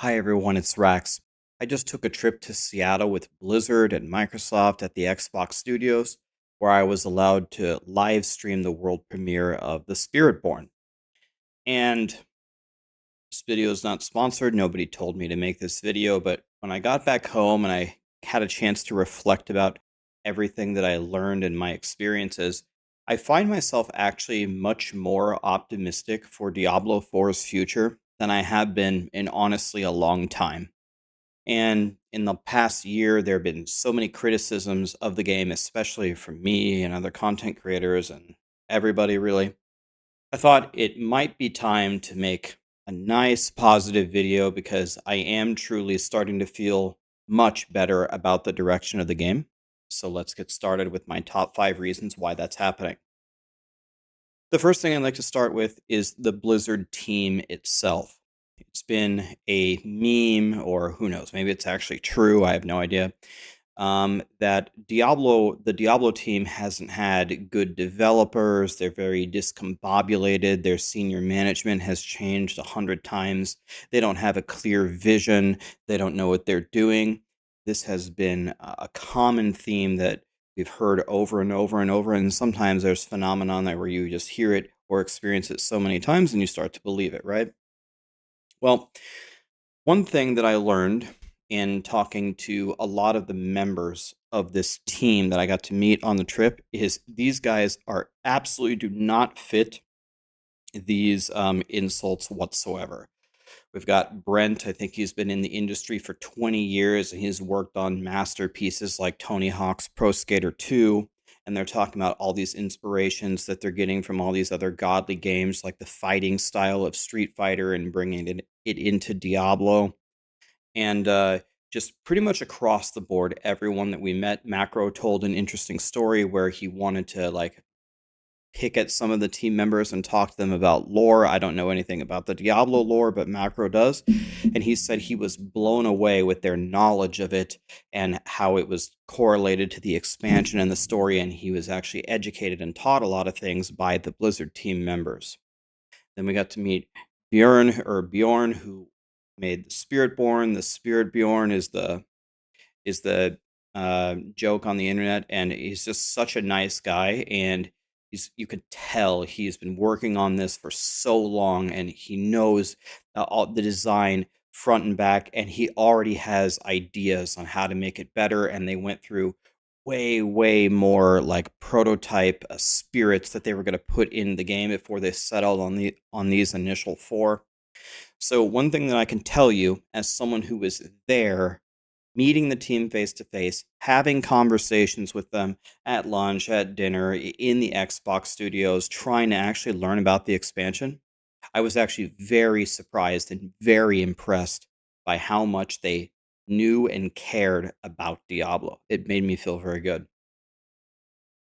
Hi everyone, it's Rax. I just took a trip to Seattle with Blizzard and Microsoft at the Xbox Studios, where I was allowed to live stream the world premiere of the Spiritborn. And this video is not sponsored. Nobody told me to make this video, but when I got back home and I had a chance to reflect about everything that I learned and my experiences, I find myself actually much more optimistic for Diablo 4's future than I have been in honestly a long time. And in the past year, there have been so many criticisms of the game, especially from me and other content creators and everybody really. I thought it might be time to make a nice positive video because I am truly starting to feel much better about the direction of the game. So let's get started with my top 5 reasons why that's happening. The first thing I'd like to start with is the Blizzard team itself. It's been a meme, or who knows, maybe it's actually true. I have no idea. That the Diablo team hasn't had good developers. They're very discombobulated. Their senior management has changed 100 times. They don't have a clear vision. They don't know what they're doing. This has been a common theme that we've heard over and over and over. And sometimes there's phenomenon that where you just hear it or experience it so many times and you start to believe it, right? Well, one thing that I learned in talking to a lot of the members of this team that I got to meet on the trip is these guys are absolutely do not fit these insults whatsoever. We've got Brent. I think he's been in the industry for 20 years and he's worked on masterpieces like Tony Hawk's Pro Skater 2. And they're talking about all these inspirations that they're getting from all these other godly games like the fighting style of Street Fighter and bringing it into Diablo. And just pretty much across the board, everyone that we met, Macro told an interesting story where he wanted to like pick at some of the team members and talk to them about lore. I don't know anything about the Diablo lore, but Macro does. And he said he was blown away with their knowledge of it and how it was correlated to the expansion and the story. And he was actually educated and taught a lot of things by the Blizzard team members. Then we got to meet Bjorn, who made the Spiritborn. The Spiritborn is the joke on the internet, and he's just such a nice guy. And you could tell he's been working on this for so long, and he knows all the design front and back, and he already has ideas on how to make it better. And they went through way more like prototype spirits that they were going to put in the game before they settled on these initial 4. So one thing that I can tell you as someone who was there, meeting the team face to face, having conversations with them at lunch, at dinner, in the Xbox studios, trying to actually learn about the expansion, I was actually very surprised and very impressed by how much they knew and cared about Diablo. It made me feel very good.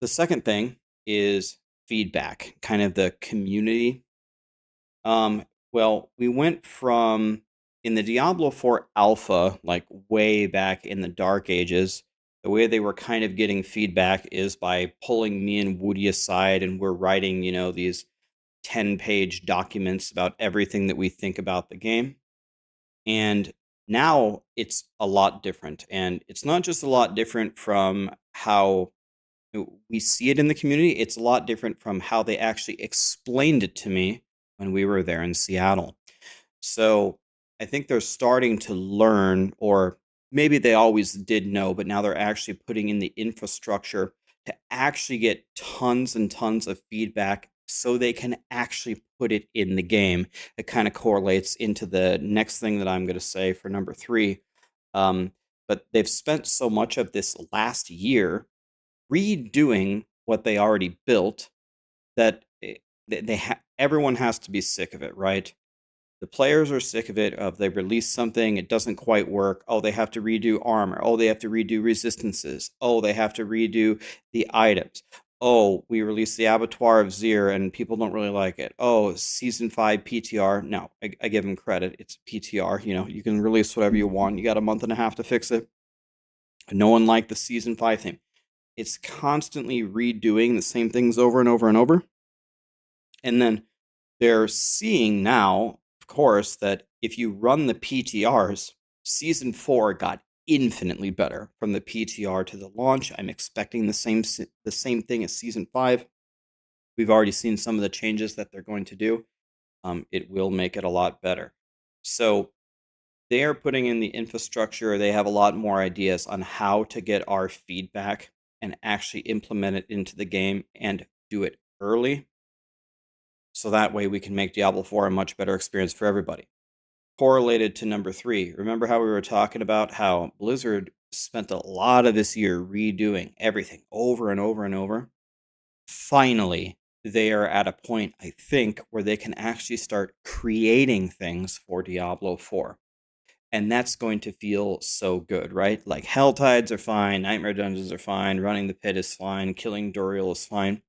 The second thing is feedback, kind of the community. Well, we went from in the Diablo 4 alpha, like way back in the dark ages, the way they were kind of getting feedback is by pulling me and Woody aside, and we're writing, these 10-page documents about everything that we think about the game. And now it's a lot different. And it's not just a lot different from how we see it in the community, it's a lot different from how they actually explained it to me when we were there in Seattle. So I think they're starting to learn, or maybe they always did know, but now they're actually putting in the infrastructure to actually get tons and tons of feedback so they can actually put it in the game. It kind of correlates into the next thing that I'm going to say for number 3. But they've spent so much of this last year redoing what they already built that everyone has to be sick of it, right? The players are sick of it. Of they release something, it doesn't quite work. Oh, they have to redo armor. Oh, they have to redo resistances. Oh, they have to redo the items. Oh, we released the Abattoir of Zir and people don't really like it. Oh, season 5 PTR. No, I give them credit. It's PTR. You can release whatever you want. You got a month and a half to fix it. No one liked the season 5 thing. It's constantly redoing the same things over and over and over. And then they're seeing now, of course, that if you run the PTRs, Season 4 got infinitely better from the PTR to the launch. I'm expecting the same thing as Season 5. We've already seen some of the changes that they're going to do. It will make it a lot better. So they are putting in the infrastructure. They have a lot more ideas on how to get our feedback and actually implement it into the game and do it early. So that way we can make Diablo 4 a much better experience for everybody. Correlated to number 3, remember how we were talking about how Blizzard spent a lot of this year redoing everything over and over and over? Finally, they are at a point, I think, where they can actually start creating things for Diablo 4. And that's going to feel so good, right? Like Hell Tides are fine, Nightmare Dungeons are fine, Running the Pit is fine, Killing Duriel is fine.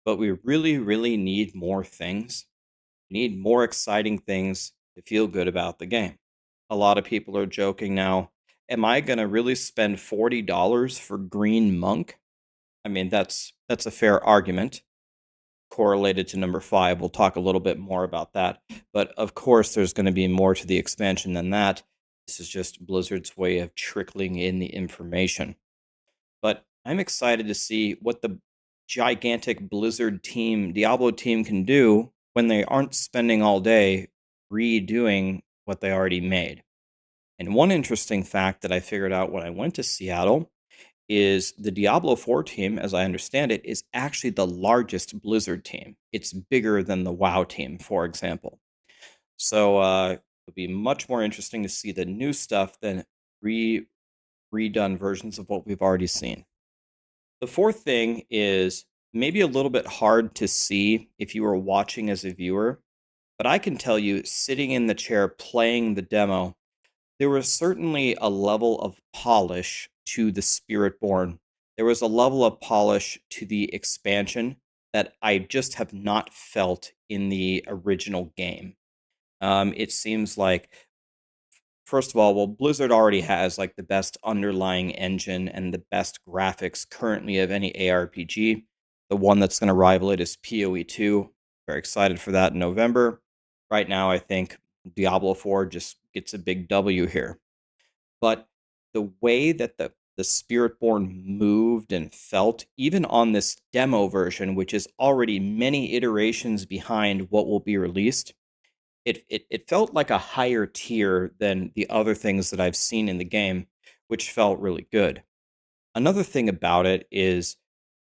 But we really, really need more things. We need more exciting things to feel good about the game. A lot of people are joking now. Am I going to really spend $40 for Green Monk? I mean, that's a fair argument. Correlated to number 5, we'll talk a little bit more about that. But of course, there's going to be more to the expansion than that. This is just Blizzard's way of trickling in the information. But I'm excited to see what the gigantic Blizzard team, Diablo team, can do when they aren't spending all day redoing what they already made. And one interesting fact that I figured out when I went to Seattle is the Diablo 4 team, as I understand it, is actually the largest Blizzard team. It's bigger than the WoW team, for example. So it'll be much more interesting to see the new stuff than redone versions of what we've already seen. The fourth thing is maybe a little bit hard to see if you were watching as a viewer, but I can tell you, sitting in the chair playing the demo, there was certainly a level of polish to the Spiritborn. There was a level of polish to the expansion that I just have not felt in the original game. It seems like, first of all, well, Blizzard already has like the best underlying engine and the best graphics currently of any ARPG. The one that's going to rival it is PoE 2. Very excited for that in November. Right now, I think Diablo 4 just gets a big W here. But the way that the Spiritborn moved and felt, even on this demo version, which is already many iterations behind what will be released, it felt like a higher tier than the other things that I've seen in the game, which felt really good. Another thing about it is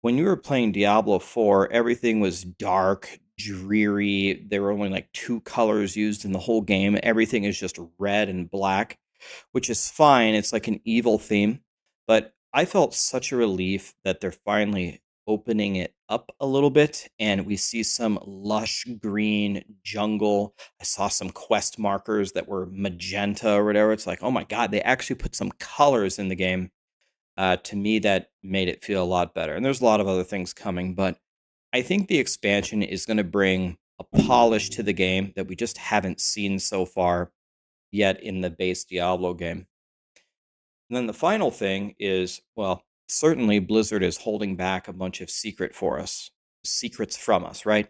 when you were playing Diablo 4, everything was dark, dreary. There were only like 2 colors used in the whole game. Everything is just red and black, which is fine. It's like an evil theme. But I felt such a relief that they're finally opening it up a little bit and we see some lush green jungle. I saw some quest markers that were magenta or whatever. It's like, oh my God, they actually put some colors in the game. To me, that made it feel a lot better. And there's a lot of other things coming, but I think the expansion is going to bring a polish to the game that we just haven't seen so far yet in the base Diablo game. And then the final thing is, well, certainly Blizzard is holding back a bunch of secrets from us, right?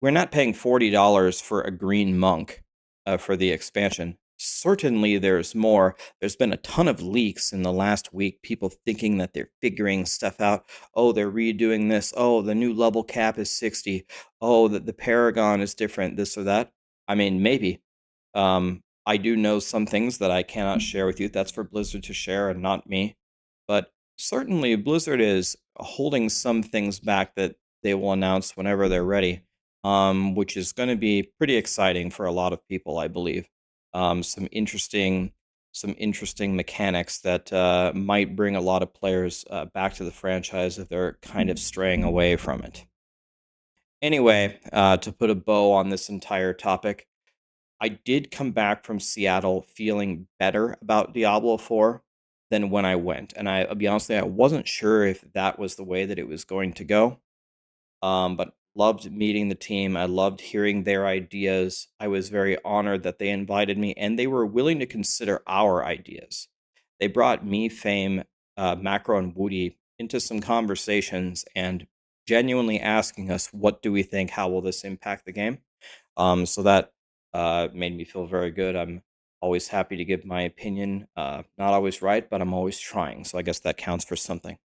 We're not paying $40 for a green monk for the expansion. Certainly there's more. There's been a ton of leaks in the last week, people thinking that they're figuring stuff out. Oh, they're redoing this. Oh, the new level cap is 60. Oh, the Paragon is different, this or that. I mean, maybe. I do know some things that I cannot share with you. That's for Blizzard to share and not me. But certainly Blizzard is holding some things back that they will announce whenever they're ready, which is going to be pretty exciting for a lot of people, I believe. Some interesting mechanics that might bring a lot of players back to the franchise if they're kind of straying away from it. Anyway, to put a bow on this entire topic, I did come back from Seattle feeling better about Diablo 4 than when I went. And I'll be honest with you, I wasn't sure if that was the way that it was going to go. But loved meeting the team. I loved hearing their ideas. I was very honored that they invited me and they were willing to consider our ideas. They brought me, Fame, Macro, and Woody into some conversations and genuinely asking us, what do we think? How will this impact the game? So that It made me feel very good. I'm always happy to give my opinion. Not always right, but I'm always trying. So I guess that counts for something.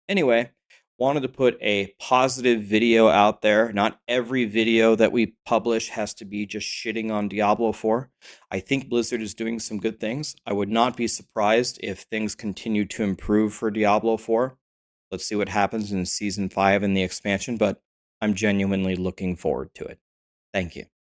Anyway, wanted to put a positive video out there. Not every video that we publish has to be just shitting on Diablo 4. I think Blizzard is doing some good things. I would not be surprised if things continue to improve for Diablo 4. Let's see what happens in Season 5 and the expansion, but I'm genuinely looking forward to it. Thank you.